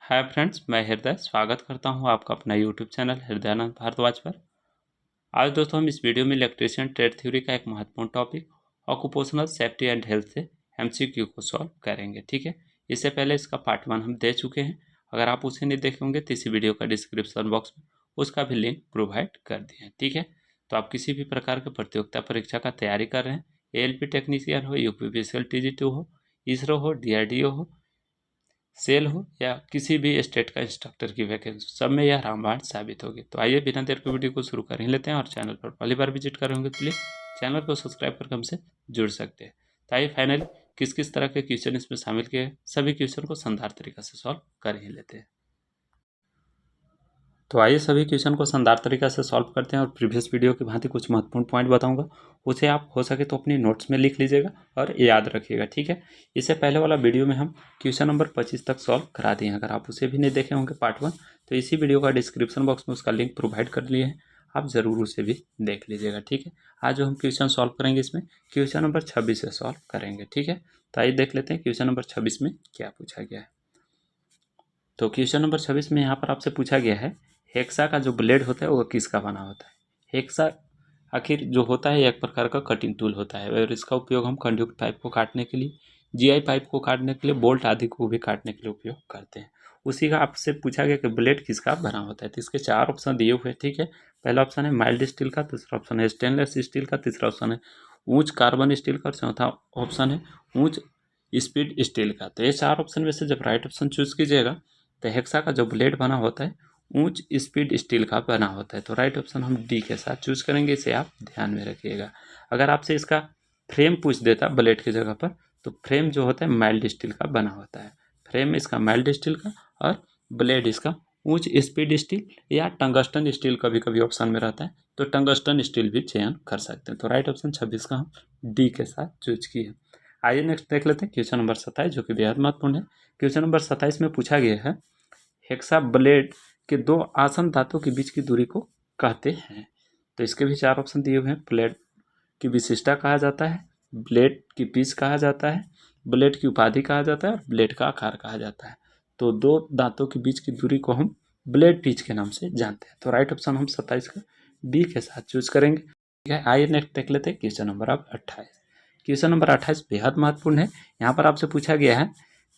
Hi friends, मैं हृदय स्वागत करता हूं आपका अपना यूट्यूब चैनल हृदयानंद भारद्वाज पर। आज दोस्तों हम इस वीडियो में इलेक्ट्रीशियन ट्रेड थ्योरी का एक महत्वपूर्ण topic occupational safety and health से एमसीक्यू को सॉल्व करेंगे। ठीक है, इससे पहले इसका पार्ट 1 हम दे चुके हैं। अगर आप उसे नहीं देखे होंगे तो इसी वीडियो का डिस्क्रिप्शन बॉक्स में उसका भी लिंक प्रोवाइड कर दिए हैं। ठीक है, तो आप किसी भी प्रकार के प्रतियोगिता परीक्षा का तैयारी कर रहे हैं, एएलपी टेक्नीशियन हो, यूपीपीसीएल टीजी2 हो, इसरो हो, डीआरडीओ हो, सेल हो या किसी भी स्टेट का इंस्ट्रक्टर की वैकेंसी, सब में यह रामबाण साबित होगी। तो आइए बिना देर के वीडियो को शुरू कर ही लेते हैं। और चैनल पर पहली बार विजिट कर रहे होंगे तो प्लीज़ चैनल को सब्सक्राइब करके हमसे जुड़ सकते हैं। तो आइए फाइनली किस किस तरह के क्वेश्चन इसमें शामिल किए हैं, सभी क्वेश्चन को शानदार तरीका से सॉल्व कर ही लेते हैं। तो आइए सभी क्वेश्चन को शानदार तरीका से सॉल्व करते हैं। और प्रीवियस वीडियो की भांति कुछ महत्वपूर्ण पॉइंट बताऊंगा, उसे आप हो सके तो अपनी नोट्स में लिख लीजिएगा और याद रखिएगा। ठीक है, इससे पहले वाला वीडियो में हम क्वेश्चन नंबर 25 तक सॉल्व करा दिए हैं। अगर आप उसे भी नहीं देखे होंगे पार्ट 1, तो इसी वीडियो का डिस्क्रिप्शन बॉक्स में उसका लिंक प्रोवाइड कर लिए हैं, आप ज़रूर उसे भी देख लीजिएगा। ठीक है, आज जो हम क्वेश्चन सॉल्व करेंगे इसमें क्वेश्चन नंबर 26 से सॉल्व करेंगे। ठीक है, तो आइए देख लेते हैं क्वेश्चन नंबर 26 में क्या पूछा गया है। तो क्वेश्चन नंबर 26 में यहाँ पर आपसे पूछा गया है, हेक्सा का जो ब्लेड होता है वो किसका बना होता है। हेक्सा आखिर जो होता है एक प्रकार का कटिंग टूल होता है और इसका उपयोग हम कंडक्ट पाइप को काटने के लिए, जीआई पाइप को काटने के लिए, बोल्ट आदि को भी काटने के लिए उपयोग करते हैं। उसी का आपसे पूछा गया कि ब्लेड किसका बना होता है। तो इसके 4 ऑप्शन दिए हुए हैं। ठीक है, पहला ऑप्शन है माइल्ड स्टील का, दूसरा ऑप्शन है स्टेनलेस स्टील का, तीसरा ऑप्शन है ऊंच कार्बन स्टील का और चौथा ऑप्शन है ऊंच स्पीड स्टील का। तो ये 4 ऑप्शन में से जब राइट ऑप्शन चूज कीजिएगा तो हेक्सा का जो ब्लेड बना होता है ऊंच स्पीड स्टील का बना होता है। तो राइट ऑप्शन हम डी के साथ चूज करेंगे, इसे आप ध्यान में रखिएगा। अगर आपसे इसका फ्रेम पूछ देता ब्लेड की जगह पर, तो फ्रेम जो होता है माइल्ड स्टील का बना होता है। फ्रेम इसका माइल्ड स्टील का और ब्लेड इसका ऊंच स्पीड स्टील या टंगस्टन स्टील कभी कभी ऑप्शन में रहता है, तो टंगस्टन स्टील भी चयन कर सकते हैं। तो राइट ऑप्शन 26 का हम डी के साथ चूज किए। आइए नेक्स्ट देख लेते हैं क्वेश्चन नंबर 27, जो कि बेहद महत्वपूर्ण है। क्वेश्चन नंबर 27 में पूछा गया है, हेक्सा ब्लेड के 2 आसन दांतों के बीच की दूरी को कहते हैं। तो इसके भी 4 ऑप्शन दिए हुए हैं। ब्लेड की विशिष्टता कहा जाता है, ब्लेड की पिच कहा जाता है, ब्लेड की उपाधि कहा जाता है और ब्लेड का आकार कहा जाता है। तो 2 दांतों के बीच की दूरी को हम ब्लेड पिच के नाम से जानते हैं। तो राइट ऑप्शन हम 27 का बी के साथ चूज करेंगे। ठीक है, आइए नेक्स्ट देख लेते हैं क्वेश्चन नंबर 28। क्वेश्चन नंबर 28 बेहद महत्वपूर्ण है। यहाँ पर आपसे पूछा गया है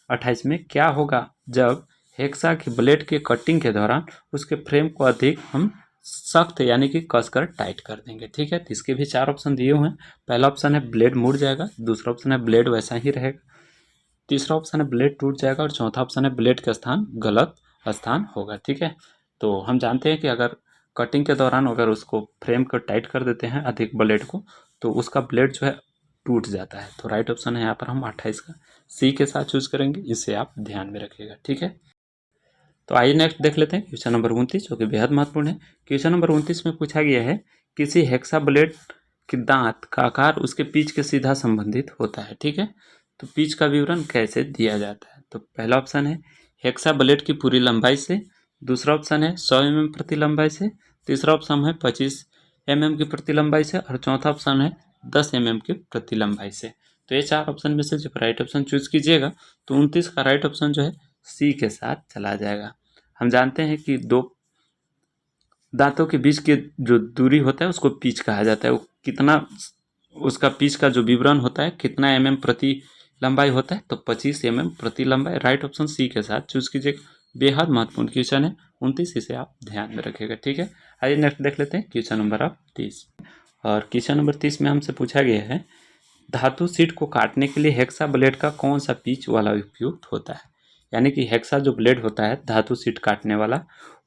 28 में, क्या होगा जब हेक्सा की ब्लेड के कटिंग के दौरान उसके फ्रेम को अधिक हम सख्त यानी कि कसकर टाइट कर देंगे। ठीक है, तो इसके भी 4 ऑप्शन दिए हुए हैं। पहला ऑप्शन है ब्लेड मुड़ जाएगा, दूसरा ऑप्शन है ब्लेड वैसा ही रहेगा, तीसरा ऑप्शन है ब्लेड टूट जाएगा और चौथा ऑप्शन है ब्लेड का स्थान गलत स्थान होगा। ठीक है, तो हम जानते हैं कि अगर कटिंग के दौरान अगर उसको फ्रेम को टाइट कर देते हैं अधिक ब्लेड को, तो उसका ब्लेड जो है टूट जाता है। तो राइट ऑप्शन है यहाँ पर हम 28 का सी के साथ चूज करेंगे, इसे आप ध्यान में रखिएगा। ठीक है, तो आइए नेक्स्ट देख लेते हैं क्वेश्चन नंबर 29, जो कि बेहद महत्वपूर्ण है। क्वेश्चन नंबर 29 में पूछा गया है, किसी हेक्सा ब्लेड के दांत का आकार उसके पिच के सीधा संबंधित होता है। ठीक है, तो पिच का विवरण कैसे दिया जाता है। तो पहला ऑप्शन है हेक्सा ब्लेड की पूरी लंबाई से, दूसरा ऑप्शन है 100 mm प्रति लंबाई से, तीसरा ऑप्शन है 25 mm की प्रति लंबाई से और चौथा ऑप्शन है 10 mm की प्रति लंबाई से। तो ये 4 ऑप्शन में से जब राइट ऑप्शन चूज कीजिएगा तो 29 का राइट ऑप्शन जो है सी के साथ चला जाएगा। हम जानते हैं कि 2 दांतों के बीच की जो दूरी होता है उसको पिच कहा जाता है। वो कितना, उसका पिच का जो विवरण होता है कितना mm प्रति लंबाई होता है, तो 25 mm प्रति लंबाई। राइट ऑप्शन सी के साथ चूज कीजिएगा। बेहद महत्वपूर्ण क्वेश्चन है 29, इसे आप ध्यान में रखिएगा। ठीक है, आइए नेक्स्ट देख लेते हैं क्वेश्चन नंबर 30। और क्वेश्चन नंबर 30 में हमसे पूछा गया है, धातु सीट को काटने के लिए हेक्सा ब्लेड का कौन सा पिच वाला उपयुक्त होता है। यानी कि हेक्सा जो ब्लेड होता है धातु सीट काटने वाला,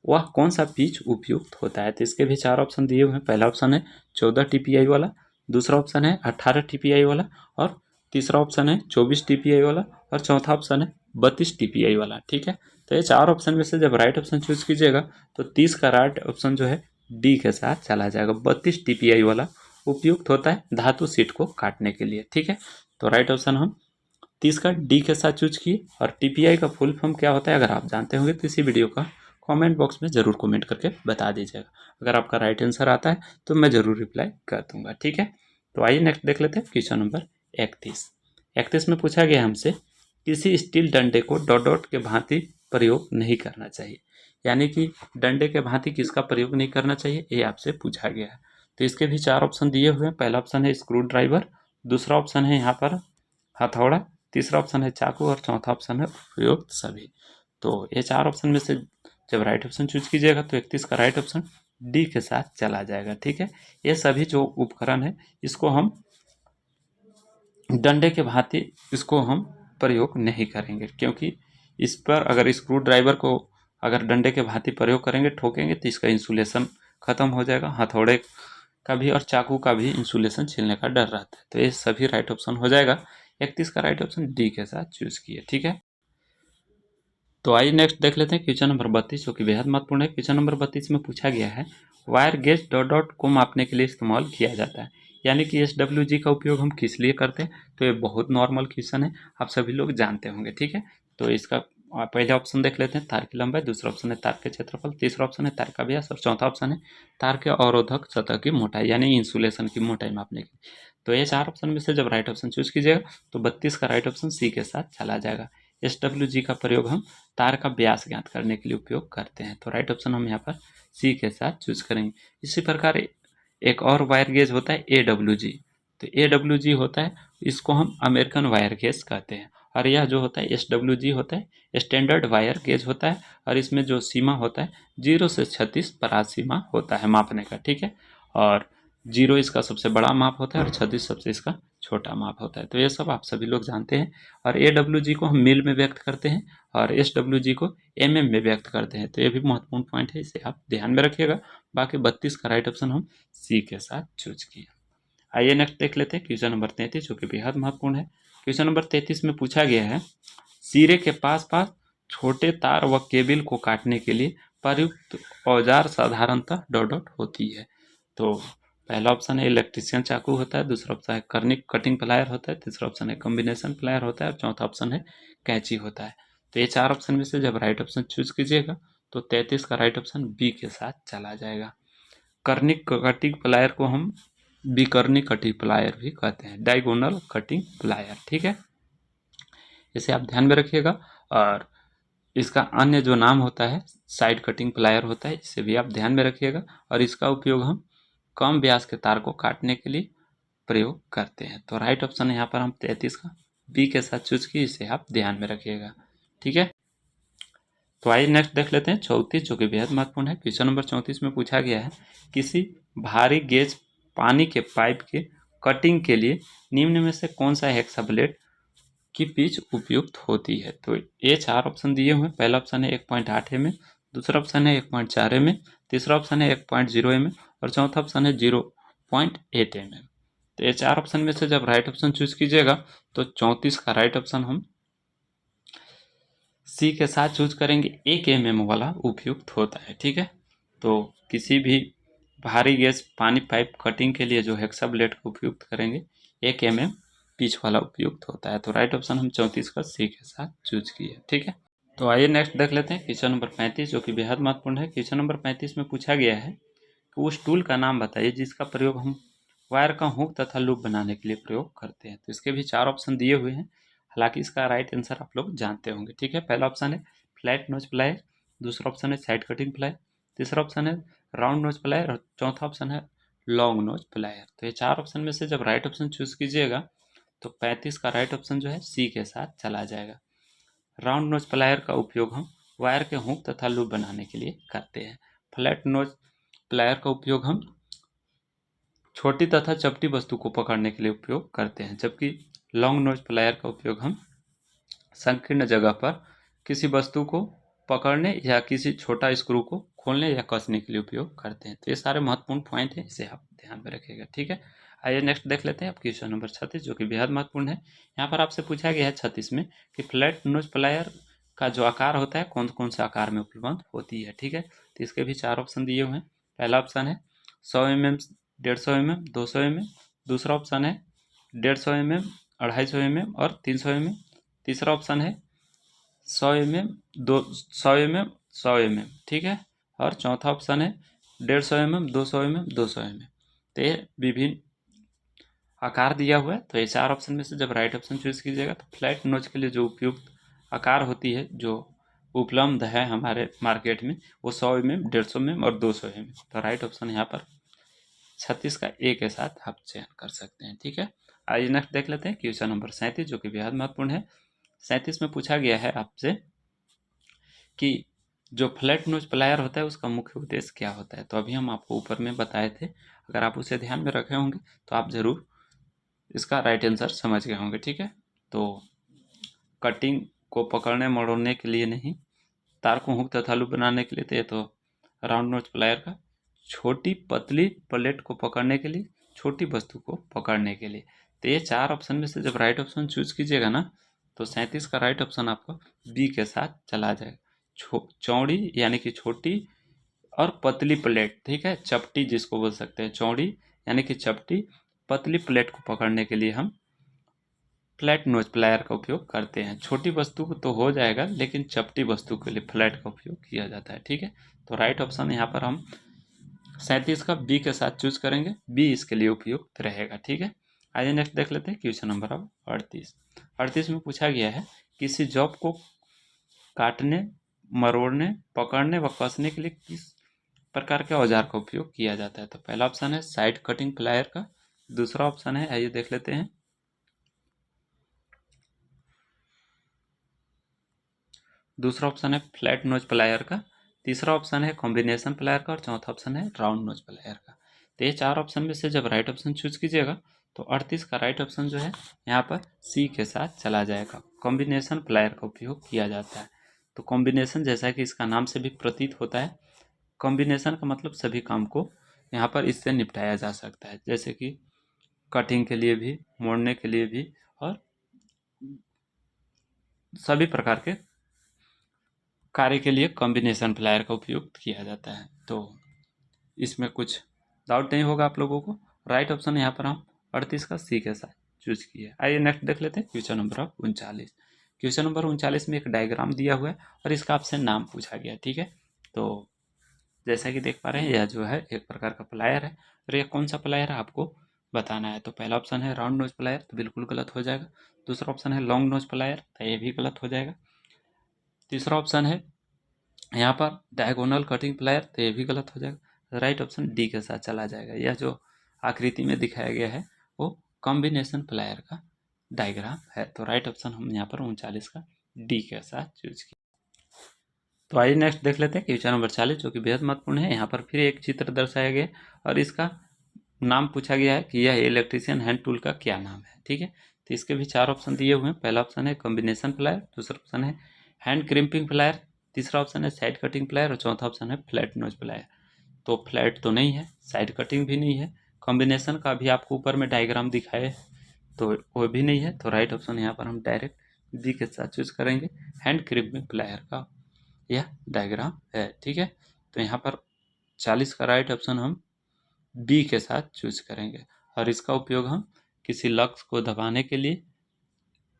वह कौन सा पिच उपयुक्त होता है। तो इसके भी 4 ऑप्शन दिए हुए हैं। पहला ऑप्शन है 14 TPI वाला, दूसरा ऑप्शन है 18 TPI वाला और तीसरा ऑप्शन है 24 TPI वाला और चौथा ऑप्शन है 32 TPI वाला। ठीक है, तो ये 4 ऑप्शन में से जब राइट ऑप्शन चूज कीजिएगा तो 30 का राइट ऑप्शन जो है डी के साथ चला जाएगा। 32 TPI वाला उपयुक्त होता है धातु सीट को काटने के लिए। ठीक है, तो राइट ऑप्शन हम 30 का डी के साथ चूज किए। और टीपीआई का फुल फॉर्म क्या होता है, अगर आप जानते होंगे तो इसी वीडियो का कमेंट बॉक्स में ज़रूर कमेंट करके बता दीजिएगा। अगर आपका राइट आंसर आता है तो मैं ज़रूर रिप्लाई कर दूंगा। ठीक है, तो आइए नेक्स्ट देख लेते हैं क्वेश्चन नंबर 31। 31 में पूछा गया हमसे, किसी स्टील डंडे को डॉट डॉट के भांति प्रयोग नहीं करना चाहिए। यानी कि डंडे के भांति किसका प्रयोग नहीं करना चाहिए, ये आपसे पूछा गया है। तो इसके भी 4 ऑप्शन दिए हुए हैं। पहला ऑप्शन है स्क्रू ड्राइवर, दूसरा ऑप्शन है यहाँ पर हथौड़ा, तीसरा ऑप्शन है चाकू और चौथा ऑप्शन है उपयुक्त सभी। तो ये 4 ऑप्शन में से जब राइट ऑप्शन चूज कीजिएगा तो 31 का राइट ऑप्शन डी के साथ चला जाएगा। ठीक है, ये सभी जो उपकरण है इसको हम डंडे के भांति इसको हम प्रयोग नहीं करेंगे, क्योंकि इस पर अगर स्क्रू ड्राइवर को अगर डंडे के भांति प्रयोग करेंगे, ठोकेंगे, तो इसका इंसुलेशन खत्म हो जाएगा। हथौड़े का भी और चाकू का भी इंसुलेशन छिलने का डर रहता है। तो ये सभी राइट ऑप्शन हो जाएगा। 31 का राइट ऑप्शन डी के साथ चूज किए। ठीक है, तो आइए नेक्स्ट देख लेते हैं क्वेश्चन नंबर 32, जो कि बेहद महत्वपूर्ण है। क्वेश्चन नंबर 32 में पूछा गया है वायर गेज डॉट डॉट को मापने के लिए इस्तेमाल किया जाता है, यानी कि SWG का उपयोग हम किस लिए करते हैं। तो ये बहुत नॉर्मल क्वेश्चन है, आप सभी लोग जानते होंगे। ठीक है, तो इसका पहले ऑप्शन देख लेते हैं, तार की लंबाई, दूसरा ऑप्शन है तार के क्षेत्रफल, तीसरा ऑप्शन है तार का व्यास और चौथा ऑप्शन है तार के अवरोधक सतह की मोटाई, यानी इंसुलेशन की मोटाई मापने की। तो ये 4 ऑप्शन में से जब राइट ऑप्शन चूज कीजिएगा तो 32 का राइट ऑप्शन सी के साथ चला जाएगा। SWG का प्रयोग हम तार का व्यास ज्ञात करने के लिए उपयोग करते हैं। तो राइट ऑप्शन हम यहाँ पर सी के साथ चूज करेंगे। इसी प्रकार एक और वायर गेज होता है AWG। तो AWG होता है, इसको हम अमेरिकन वायर गेज कहते हैं। और यह जो होता है SWG होता है स्टैंडर्ड वायर गेज होता है, और इसमें जो सीमा होता है 0 से 36 परास सीमा होता है मापने का। ठीक है, और 0 इसका सबसे बड़ा माप होता है और 36 सबसे इसका छोटा माप होता है। तो ये सब आप सभी लोग जानते हैं। और AWG को हम मील में व्यक्त करते हैं और SWG को MM में व्यक्त करते हैं। तो ये भी महत्वपूर्ण पॉइंट है, इसे आप ध्यान में रखिएगा। बाकी 32 का राइट ऑप्शन हम सी के साथ चूज किया। आइए नेक्स्ट देख लेते हैं क्वेश्चन नंबर 33, जो कि बेहद महत्वपूर्ण है। क्वेश्चन नंबर 33 में पूछा गया है सिरे के पास पास छोटे तार व केबल को काटने के लिए प्रयुक्त औजार साधारणतः डॉट डॉट होती है। तो पहला ऑप्शन है इलेक्ट्रिशियन चाकू होता है, दूसरा ऑप्शन है कर्निक कटिंग प्लायर होता है, तीसरा ऑप्शन है कॉम्बिनेशन प्लायर होता है और चौथा ऑप्शन है कैंची होता है। तो ये 4 ऑप्शन में से जब राइट ऑप्शन चूज कीजिएगा तो 33 का राइट ऑप्शन बी के साथ चला जाएगा। कर्निक कटिंग प्लायर को हम विकर्निक कटिंग प्लायर भी कहते हैं, डायगोनल कटिंग प्लायर। ठीक है, इसे आप ध्यान में रखिएगा। और इसका अन्य जो नाम होता है साइड कटिंग प्लायर होता है, इसे भी आप ध्यान में रखिएगा। और इसका उपयोग हम कम व्यास के तार को काटने के लिए प्रयोग करते हैं। तो राइट ऑप्शन यहाँ पर हम 33 का बी के साथ चूज की, इसे आप ध्यान में रखिएगा। ठीक है, तो आइए नेक्स्ट देख लेते हैं 34, जो कि बेहद महत्वपूर्ण है। क्वेश्चन नंबर 34 में पूछा गया है किसी भारी गेज पानी के पाइप के कटिंग के लिए निम्न में से कौन सा हेक्साब्लेड की पिच उपयुक्त होती है। तो ये 4 ऑप्शन दिए हुए हैं। पहला ऑप्शन है 1.8 mm, दूसरा ऑप्शन है 1.4 mm, तीसरा ऑप्शन है 1.0 mm और चौथा ऑप्शन है 0.8 mm। तो ये 4 ऑप्शन में से जब राइट ऑप्शन चूज कीजिएगा तो 34 का राइट ऑप्शन हम सी के साथ चूज करेंगे। 1 mm वाला उपयुक्त होता है। ठीक है, तो किसी भी भारी गैस पानी पाइप कटिंग के लिए जो हेक्साब्लेड का उपयुक्त करेंगे 1 mm पिच वाला उपयुक्त होता है। तो राइट ऑप्शन हम 34 का सी के साथ चूज किए। ठीक है, तो आइए नेक्स्ट देख लेते हैं क्वेश्चन नंबर 35, जो कि बेहद महत्वपूर्ण है। क्वेश्चन नंबर 35 में पूछा गया है कि उस टूल का नाम बताइए जिसका प्रयोग हम वायर का हुक तथा लूप बनाने के लिए प्रयोग करते हैं। तो इसके भी 4 ऑप्शन दिए हुए हैं, हालांकि इसका राइट आंसर आप लोग जानते होंगे। ठीक है, पहला ऑप्शन है फ्लैट नोज प्लायर, दूसरा ऑप्शन है साइड कटिंग प्लायर, तीसरा ऑप्शन है राउंड नोज प्लायर और चौथा ऑप्शन है लॉन्ग नोज प्लायर। तो ये 4 ऑप्शन में से जब राइट ऑप्शन चूज कीजिएगा तो 35 का राइट ऑप्शन जो है सी के साथ चला जाएगा। राउंड नोज प्लायर का उपयोग हम वायर के हुक तथा लूप बनाने के लिए करते हैं। फ्लैट नोज प्लायर का उपयोग हम छोटी तथा चपटी वस्तु को पकड़ने के लिए उपयोग करते हैं, जबकि लॉन्ग नोज प्लायर का उपयोग हम संकीर्ण जगह पर किसी वस्तु को पकड़ने या किसी छोटा स्क्रू को खोलने या कसने के लिए उपयोग करते हैं। तो ये सारे महत्वपूर्ण पॉइंट हैं, इसे आप ध्यान में रखिएगा। ठीक है, आइए नेक्स्ट देख लेते हैं अब क्वेश्चन नंबर 36, जो कि बेहद महत्वपूर्ण है। यहाँ पर आपसे पूछा गया है 36 में कि फ्लैट नोज प्लायर का जो आकार होता है कौन कौन से आकार में उपलब्ध होती है। ठीक है, तो इसके भी 4 ऑप्शन दिए हुए हैं। पहला ऑप्शन है 100 mm, 150 mm, 200 mm, दूसरा ऑप्शन है 150 mm, 250 mm और 300 mm, तीसरा ऑप्शन है 100 mm, 100 mm, 100 mm। ठीक है, और चौथा ऑप्शन है 150 mm, 200 mm, 200 mm। तो ये विभिन्न आकार दिया हुआ है। तो ये 4 ऑप्शन में से जब राइट ऑप्शन चूज कीजिएगा तो फ्लैट नोच के लिए जो उपयुक्त आकार होती है, जो उपलब्ध है हमारे मार्केट में वो 100 mm, 150 mm और 200 mm। तो राइट ऑप्शन यहाँ पर 36 का ए के साथ आप चयन कर सकते हैं। ठीक है, आइए नेक्स्ट देख लेते हैं क्वेश्चन नंबर 37 जो कि बेहद महत्वपूर्ण है। 37 में पूछा गया है आपसे कि जो फ्लैट नोज प्लायर होता है उसका मुख्य उद्देश्य क्या होता है। तो अभी हम आपको ऊपर में बताए थे, अगर आप उसे ध्यान में रखे होंगे तो आप जरूर इसका राइट आंसर समझ गए होंगे। ठीक है, तो कटिंग को पकड़ने मोड़ने के लिए नहीं, तार को हुक तथा लूप बनाने के लिए, तो ये तो राउंड नोज प्लायर का। छोटी पतली प्लेट को पकड़ने के लिए, छोटी वस्तु को पकड़ने के लिए। तो ये 4 ऑप्शन में से जब राइट ऑप्शन चूज कीजिएगा ना, तो 37 का राइट ऑप्शन आपको बी के साथ चला जाएगा। चौड़ी यानी कि छोटी और पतली प्लेट, ठीक है, चपटी जिसको बोल सकते हैं, चौड़ी यानी कि चपटी, पतली प्लेट को पकड़ने के लिए हम फ्लैट नोज प्लायर का उपयोग करते हैं। छोटी वस्तु तो हो जाएगा, लेकिन चपटी वस्तु के लिए फ्लैट का उपयोग किया जाता है। ठीक है, तो राइट ऑप्शन यहाँ पर हम 37 का बी के साथ चूज करेंगे, बी इसके लिए उपयुक्त रहेगा। ठीक है, आइए नेक्स्ट देख लेते हैं क्वेश्चन नंबर अब 38 में पूछा गया है किसी जॉब को काटने, मरोड़ने, पकड़ने व कसने के लिए किस प्रकार के औजार का उपयोग किया जाता है। तो पहला ऑप्शन है साइड कटिंग प्लायर का, दूसरा ऑप्शन है, आइए देख लेते हैं, दूसरा ऑप्शन है फ्लैट नोज प्लायर का, तीसरा ऑप्शन है कॉम्बिनेशन प्लायर का और चौथा ऑप्शन है राउंड नोज प्लायर का। तो ये 4 ऑप्शन में से जब राइट ऑप्शन चूज कीजिएगा तो 38 का राइट ऑप्शन जो है यहाँ पर सी के साथ चला जाएगा। कॉम्बिनेशन प्लायर का उपयोग किया जाता है। तो कॉम्बिनेशन, जैसा कि इसका नाम से भी प्रतीत होता है, कॉम्बिनेशन का मतलब सभी काम को यहाँ पर इससे निपटाया जा सकता है, जैसे कि कटिंग के लिए भी, मोड़ने के लिए भी, और सभी प्रकार के कार्य के लिए कॉम्बिनेशन प्लायर का उपयोग किया जाता है। तो इसमें कुछ डाउट नहीं होगा आप लोगों को। राइट ऑप्शन यहाँ पर हम 38 का सी के साथ चूज किए। आइए नेक्स्ट देख लेते हैं क्वेश्चन नंबर 39। क्वेश्चन नंबर 39 में एक डायग्राम दिया हुआ है और इसका आपसे नाम पूछा गया। ठीक है, तो जैसा कि देख पा रहे हैं यह जो है एक प्रकार का प्लायर है और यह कौन सा प्लायर है आपको बताना है। तो पहला ऑप्शन है राउंड नोज प्लायर, तो बिल्कुल गलत हो जाएगा। दूसरा ऑप्शन है लॉन्ग नोज प्लायर, तो ये भी गलत हो जाएगा। तीसरा ऑप्शन है यहाँ पर डायगोनल कटिंग प्लायर, तो ये भी गलत हो जाएगा। राइट ऑप्शन डी के साथ चला जाएगा। यह जो आकृति में दिखाया गया है वो कॉम्बिनेशन प्लायर का डायग्राम है। तो राइट ऑप्शन हम यहाँ पर 39 का डी के साथ चूज किया। तो आइए नेक्स्ट देख लेते हैं क्वेश्चन नंबर 40 जो कि बेहद महत्वपूर्ण है। यहाँ पर फिर एक चित्र दर्शाया गया और इसका नाम पूछा गया है कि यह इलेक्ट्रीशियन हैंड टूल का क्या नाम है। ठीक है, तो इसके भी 4 ऑप्शन दिए हुए हैं। पहला ऑप्शन है कॉम्बिनेशन प्लायर, दूसरा ऑप्शन है हैंड क्रिम्पिंग प्लायर, तीसरा ऑप्शन है साइड कटिंग प्लायर और चौथा ऑप्शन है फ्लैट नोज प्लायर। तो फ्लैट तो नहीं है, साइड कटिंग भी नहीं है, कॉम्बिनेशन का भी आपको ऊपर में डायग्राम दिखाए तो वो भी नहीं है। तो राइट ऑप्शन यहाँ पर हम डायरेक्ट बी के साथ चूज करेंगे, हैंड क्रिम्पिंग प्लायर का यह डायग्राम है। ठीक है, तो यहाँ पर 40 का राइट ऑप्शन हम बी के साथ चूज करेंगे और इसका उपयोग हम किसी लक्ष्य को दबाने के लिए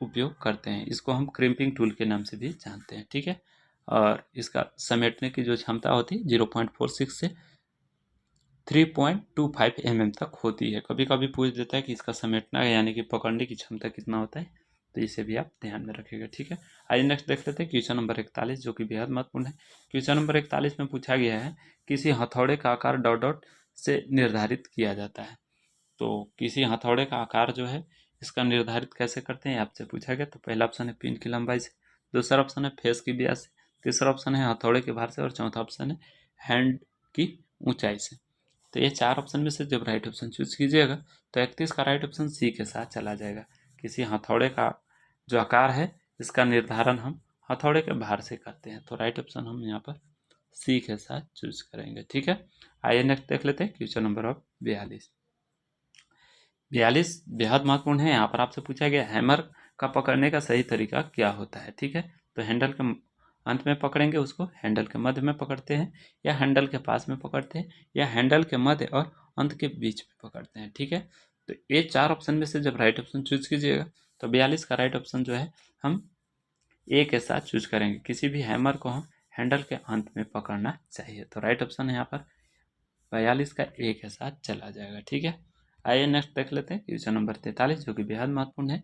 उपयोग करते हैं। इसको हम क्रिम्पिंग टूल के नाम से भी जानते हैं। ठीक है, और इसका समेटने की जो क्षमता होती है 0.46 से 3.25 mm तक होती है। कभी कभी पूछ देता है कि इसका समेटना यानी कि पकड़ने की क्षमता कितना होता है, तो इसे भी आप ध्यान में रखिएगा। ठीक है, आइए नेक्स्ट देख लेते हैं क्वेश्चन नंबर 41 जो कि बेहद महत्वपूर्ण है। क्वेश्चन नंबर 41 में पूछा गया है किसी हथौड़े का आकार डॉट डॉट से निर्धारित किया जाता है। तो किसी हथौड़े का आकार जो है इसका निर्धारित कैसे करते हैं आपसे पूछा गया। तो पहला ऑप्शन है पिन की लंबाई से, दूसरा ऑप्शन है फेस की व्यास से, तीसरा ऑप्शन है हथौड़े के भार से और चौथा ऑप्शन है हैंड की ऊंचाई से। तो ये 4 ऑप्शन में से जब राइट ऑप्शन चूज कीजिएगा तो 31 का राइट ऑप्शन सी के साथ चला जाएगा। किसी हथौड़े का जो आकार है इसका निर्धारण हम हथौड़े के भार से करते हैं। तो राइट ऑप्शन हम यहाँ पर सी के साथ चूज करेंगे। ठीक है, आइए नेक्स्ट देख लेते हैं क्वेश्चन नंबर 42 बेहद महत्वपूर्ण है। यहाँ पर आपसे पूछा गया हैमर का पकड़ने का सही तरीका क्या होता है। ठीक है, तो हैंडल के अंत में पकड़ेंगे उसको, हैंडल के मध्य में पकड़ते हैं या हैंडल के पास में पकड़ते हैं या हैंडल के मध्य और अंत के बीच में पकड़ते हैं। ठीक है, तो ये 4 ऑप्शन में से जब राइट ऑप्शन चूज कीजिएगा तो 42 का राइट ऑप्शन जो है हम ए के साथ चूज करेंगे। किसी भी हैमर को हम हैंडल के अंत में पकड़ना चाहिए। तो राइट ऑप्शन यहाँ पर 42 का ए के साथ चला जाएगा। ठीक है, आइए नेक्स्ट देख लेते हैं क्वेश्चन नंबर 43 जो कि बेहद महत्वपूर्ण है।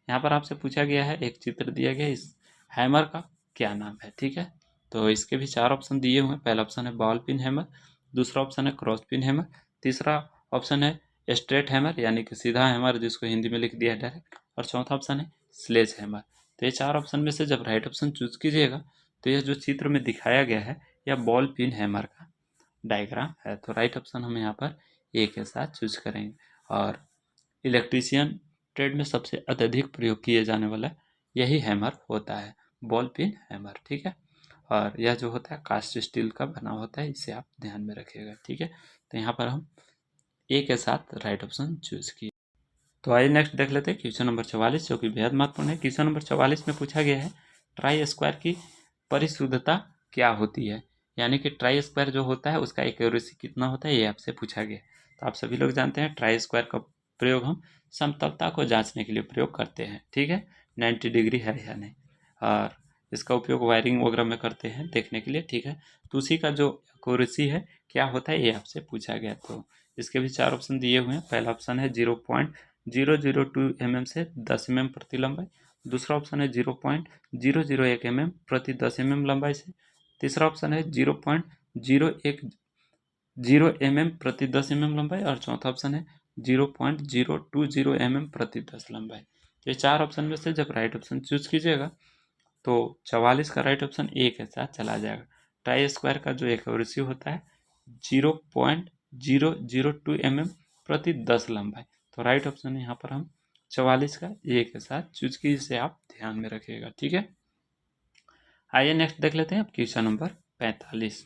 यहाँ पर आपसे पूछा गया है, एक चित्र दिया गया इस हैमर का क्या नाम है। ठीक है, तो इसके भी 4 ऑप्शन दिए हुए हैं। पहला ऑप्शन है बॉल पिन हैमर, दूसरा ऑप्शन है क्रॉस पिन हैमर, तीसरा ऑप्शन है स्ट्रेट हैमर यानी कि सीधा हैमर जिसको हिंदी में लिख दिया है डायरेक्ट, और चौथा ऑप्शन है स्लेज हैमर। तो ये 4 ऑप्शन में से जब राइट ऑप्शन चूज कीजिएगा तो यह जो चित्र में दिखाया गया है यह बॉल पिन हैमर का डायग्राम है। तो राइट ऑप्शन हम यहाँ पर ए के साथ चूज करेंगे। और इलेक्ट्रीशियन ट्रेड में सबसे अत्यधिक प्रयोग किए जाने वाला यही हैमर होता है, बॉल पिन हैमर। ठीक है, और यह जो होता है कास्ट स्टील का बना होता है, इसे आप ध्यान में रखिएगा। ठीक है, तो यहाँ पर हम ए के साथ राइट ऑप्शन चूज किए। तो आइए नेक्स्ट देख लेते हैं क्वेश्चन नंबर 44, जो कि बेहद महत्वपूर्ण है। क्वेश्चन नंबर 44 में पूछा गया है ट्राई स्क्वायर की परिशुद्धता क्या होती है, यानी कि ट्राई स्क्वायर जो होता है उसका एक्यूरेसी कितना होता है, ये आपसे पूछा गया। तो आप सभी लोग जानते हैं ट्राई स्क्वायर का प्रयोग हम समतलता को जांचने के लिए प्रयोग करते हैं। ठीक है, 90 डिग्री है या नहीं, और इसका उपयोग वायरिंग वगैरह में करते हैं देखने के लिए। ठीक है, तो उसी का जो एक्यूरेसी है क्या होता है ये आपसे पूछा गया। तो इसके भी 4 ऑप्शन दिए हुए हैं। पहला ऑप्शन है 0.002 mm से 10 mm प्रति लंबाई, दूसरा ऑप्शन है 0.001 mm प्रति 10 mm लंबाई से, तीसरा ऑप्शन है 0.010 mm प्रति 10 mm लंबाई, और चौथा ऑप्शन है 0.020 mm प्रति 10 लंबाई। ये 4 ऑप्शन में से जब राइट ऑप्शन चूज कीजिएगा तो 44 का राइट ऑप्शन ए के साथ चला जाएगा। ट्राई स्क्वायर का जो एक्यूरेसी होता है 0.002 mm प्रति 10 लंबाई। तो राइट ऑप्शन यहाँ पर हम 44 का ए के साथ चूज की, इसे आप ध्यान में रखिएगा। ठीक है, आइए नेक्स्ट देख लेते हैं अब क्वेश्चन नंबर 45।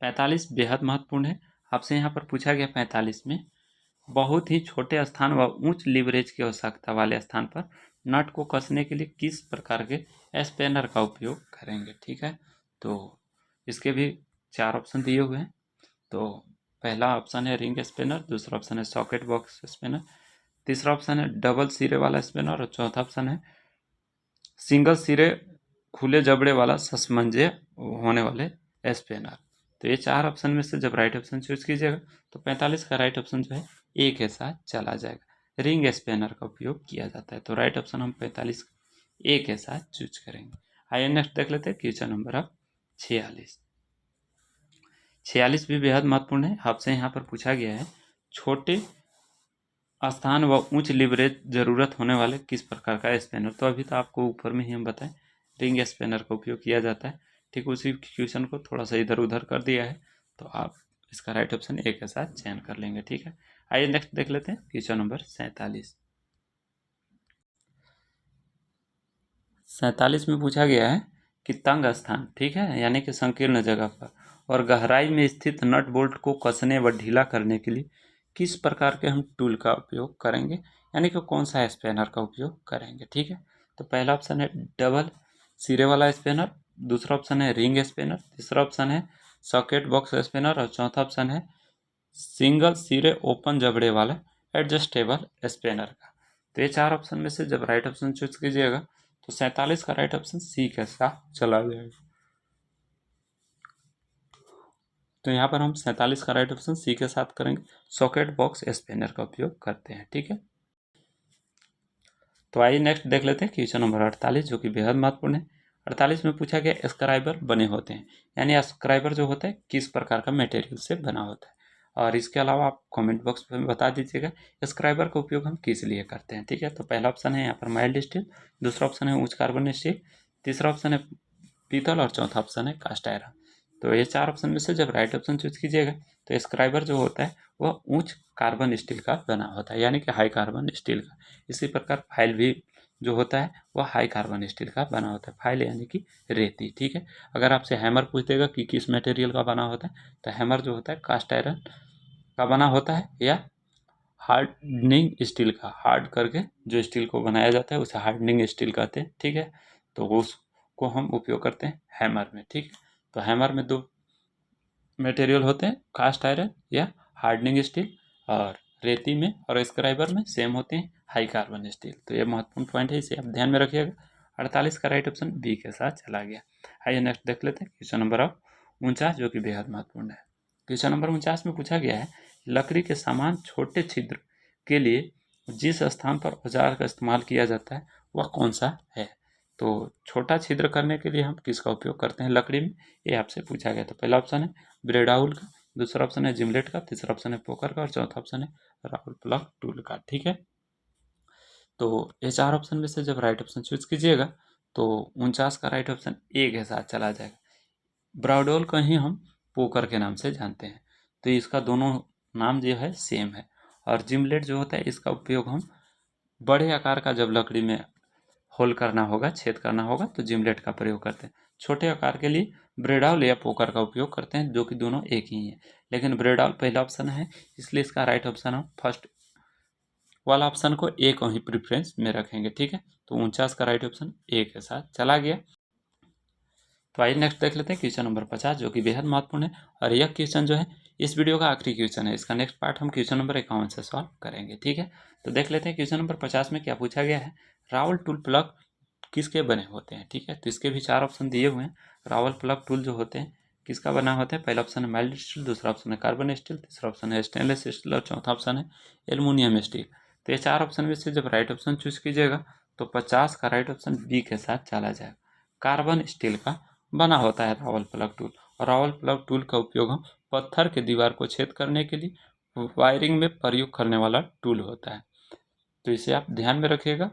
45 बेहद महत्वपूर्ण है। आपसे यहाँ पर पूछा गया 45 में बहुत ही छोटे स्थान व उच्च लीवरेज की आवश्यकता वाले स्थान पर नट को कसने के लिए किस प्रकार के स्पैनर का उपयोग करेंगे। ठीक है, तो इसके भी 4 ऑप्शन दिए हुए हैं। तो पहला ऑप्शन है रिंग स्पिनर, दूसरा ऑप्शन है सॉकेट बॉक्स स्पिनर, तीसरा ऑप्शन है डबल सिरे वाला स्पिनर, और चौथा ऑप्शन है सिंगल सिरे खुले जबड़े वाला सस्मंजे होने वाले स्पिनर। तो ये 4 ऑप्शन में से जब राइट ऑप्शन चूज कीजिएगा तो 45 का राइट ऑप्शन जो है ए के साथ चला जाएगा। रिंग स्पिनर का उपयोग किया जाता है। तो राइट ऑप्शन हम 45 ए के साथ चूज करेंगे। आइए नेक्स्ट देख लेते हैं क्वेश्चन नंबर अब 46। 46 भी बेहद महत्वपूर्ण है। आपसे यहाँ पर पूछा गया है छोटे स्थान व उच्च लिवरेज जरूरत होने वाले किस प्रकार का स्पैनर। तो अभी तो आपको ऊपर में ही हम बताएं रिंग स्पैनर का उपयोग किया जाता है। ठीक, उसी क्वेश्चन को थोड़ा सा इधर उधर कर दिया है, तो आप इसका राइट ऑप्शन ए के साथ चयन कर लेंगे। ठीक है, आइए नेक्स्ट देख लेते हैं क्वेश्चन नंबर 47। 47 में पूछा गया है कि तंग स्थान, ठीक है, यानी कि संकीर्ण जगह पर और गहराई में स्थित नट बोल्ट को कसने व ढीला करने के लिए किस प्रकार के हम टूल का उपयोग करेंगे, यानी कि कौन सा स्पैनर का उपयोग करेंगे। ठीक है, तो पहला ऑप्शन है डबल सिरे वाला स्पैनर, दूसरा ऑप्शन है रिंग स्पैनर, तीसरा ऑप्शन है सॉकेट बॉक्स स्पैनर, और चौथा ऑप्शन है सिंगल सिरे ओपन जबड़े वाला एडजस्टेबल स्पैनर का। तो ये 4 ऑप्शन में से जब राइट ऑप्शन चूज कीजिएगा तो 47 का राइट ऑप्शन सी के साथ चला जाएगा। तो यहाँ पर हम 47 का राइट ऑप्शन सी के साथ करेंगे, सॉकेट बॉक्स स्पैनर का उपयोग करते हैं। ठीक है, तो आइए नेक्स्ट देख लेते हैं क्वेश्चन नंबर 48, जो कि बेहद महत्वपूर्ण है। 48 में पूछा गया स्क्राइबर बने होते हैं, यानी स्क्राइबर जो होता है किस प्रकार का मटेरियल से बना होता है। और इसके अलावा आप कमेंट बॉक्स में बता दीजिएगा स्क्राइबर का उपयोग हम किस लिए करते हैं। ठीक है, तो पहला ऑप्शन है यहाँ पर माइल्ड स्टील, दूसरा ऑप्शन है उच्च कार्बन स्टील, तीसरा ऑप्शन है पीतल, और चौथा ऑप्शन है कास्ट आयरन। तो ये 4 ऑप्शन में से जब राइट ऑप्शन चूज कीजिएगा तो स्क्राइबर जो होता है वह उच्च कार्बन स्टील का बना होता है, यानी कि हाई कार्बन स्टील का। इसी प्रकार फाइल भी जो होता है वह हाई कार्बन स्टील का बना होता है, फाइल यानी कि रेती। ठीक है, अगर आपसे हैमर पूछ देगा कि किस मटेरियल का बना होता है तो हैमर जो होता है कास्ट आयरन का बना होता है या हार्डनिंग स्टील का, हार्ड करके जो स्टील को बनाया जाता है उसे हार्डनिंग स्टील कहते हैं। ठीक है, तो उसको हम उपयोग करते हैं हैमर में। ठीक है, तो हैमर में 2 मटेरियल होते हैं, कास्ट आयरन या हार्डनिंग स्टील, और रेती में और स्क्राइबर में सेम होते हैं हाई कार्बन स्टील। तो ये महत्वपूर्ण पॉइंट है, इसे आप ध्यान में रखिएगा। 48 का राइट ऑप्शन बी के साथ चला गया। आइए नेक्स्ट देख लेते हैं क्वेश्चन नंबर 49, जो कि बेहद महत्वपूर्ण है। क्वेश्चन नंबर 49 में पूछा गया है लकड़ी के समान छोटे छिद्र के लिए जिस स्थान पर औजार का इस्तेमाल किया जाता है वह कौन सा है। तो छोटा छिद्र करने के लिए हम किसका उपयोग करते हैं लकड़ी में, ये आपसे पूछा गया। तो पहला ऑप्शन है ब्रेडाउल का, दूसरा ऑप्शन है जिमलेट का, तीसरा ऑप्शन है पोकर का और चौथा ऑप्शन है राउल प्लग टूल का। ठीक है, तो ये 4 ऑप्शन में से जब राइट ऑप्शन चूज कीजिएगा तो 49 का राइट ऑप्शन ए के साथ चला जाएगा। ब्राउडोल को ही हम पोकर के नाम से जानते हैं, तो इसका दोनों नाम जो है सेम है। और जिमलेट जो होता है इसका उपयोग हम बड़े आकार का जब लकड़ी में होल करना होगा, छेद करना होगा, तो जिमलेट का प्रयोग करते हैं। छोटे आकार के लिए ब्रेडाउल या पोकर का उपयोग करते हैं, जो कि दोनों एक ही है। लेकिन ब्रेडाउल पहला ऑप्शन है, इसलिए इसका राइट ऑप्शन हम फर्स्ट वाला ऑप्शन को ए को ही प्रेफरेंस में रखेंगे। ठीक है, तो 49 का राइट ऑप्शन ए के साथ चला गया। तो आइए नेक्स्ट देख लेते हैं क्वेश्चन नंबर 50, जो कि बेहद महत्वपूर्ण है। और यह क्वेश्चन जो है इस वीडियो का आखिरी क्वेश्चन है। इसका नेक्स्ट पार्ट हम क्वेश्चन नंबर 51 से सॉल्व करेंगे। ठीक है, तो देख लेते हैं क्वेश्चन नंबर 50 में क्या पूछा गया है। रावल टूल प्लग किसके बने होते हैं। ठीक है, तो इसके भी 4 ऑप्शन दिए हुए हैं। रावल प्लग टूल जो होते हैं किसका बना होता है। पहला ऑप्शन है माइल्ड स्टील, दूसरा ऑप्शन है कार्बन स्टील, तीसरा ऑप्शन है स्टेनलेस स्टील और चौथा ऑप्शन है एल्युमिनियम स्टील। तो ये 4 ऑप्शन में से जब राइट ऑप्शन चूज कीजिएगा तो 50 का राइट ऑप्शन बी के साथ चला जाएगा। कार्बन स्टील का बना होता है रावल प्लग टूल, और रावल प्लग टूल का उपयोग हम पत्थर के दीवार को छेद करने के लिए वायरिंग में प्रयोग करने वाला टूल होता है। तो इसे आप ध्यान में रखिएगा।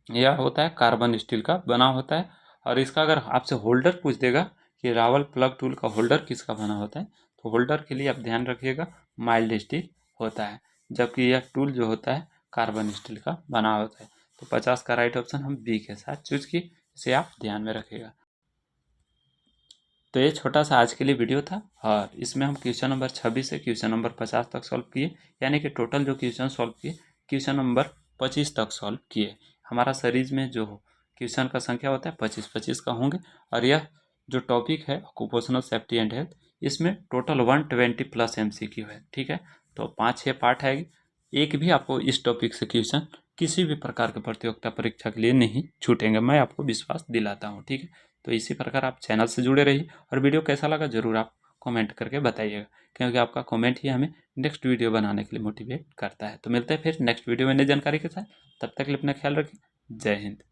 यह होता है कार्बन स्टील का बना होता है। और इसका अगर आपसे होल्डर पूछ देगा कि रावल प्लग टूल का होल्डर किसका बना होता है, तो होल्डर के लिए आप ध्यान रखिएगा माइल्ड स्टील होता है, जबकि यह टूल जो होता है कार्बन स्टील का बना होता है। तो 50 का राइट ऑप्शन हम बी के साथ चूज की, इसे आप ध्यान में रखिएगा। तो ये छोटा सा आज के लिए वीडियो था, और इसमें हम क्वेश्चन नंबर 26 से क्वेश्चन नंबर 50 तक सॉल्व किए, यानी कि टोटल जो क्वेश्चन सॉल्व किए क्वेश्चन नंबर 25 तक सॉल्व किए। हमारा सीरीज में जो क्वेश्चन का संख्या होता है 25-25 का होंगे। और यह जो टॉपिक है ऑक्यूपेशनल सेफ्टी एंड हेल्थ, इसमें टोटल 120+ MCQ है। ठीक है, तो 5-6 पार्ट है। एक भी आपको इस टॉपिक से क्वेश्चन किसी भी प्रकार के प्रतियोगिता परीक्षा के लिए नहीं छूटेंगे, मैं आपको विश्वास दिलाता हूँ। ठीक है, तो इसी प्रकार आप चैनल से जुड़े रहिए, और वीडियो कैसा लगा जरूर आप कमेंट करके बताइएगा, क्योंकि आपका कमेंट ही हमें नेक्स्ट वीडियो बनाने के लिए मोटिवेट करता है। तो मिलते हैं फिर नेक्स्ट वीडियो में नई जानकारी के साथ, तब तक के लिए अपना ख्याल रखिए। जय हिंद।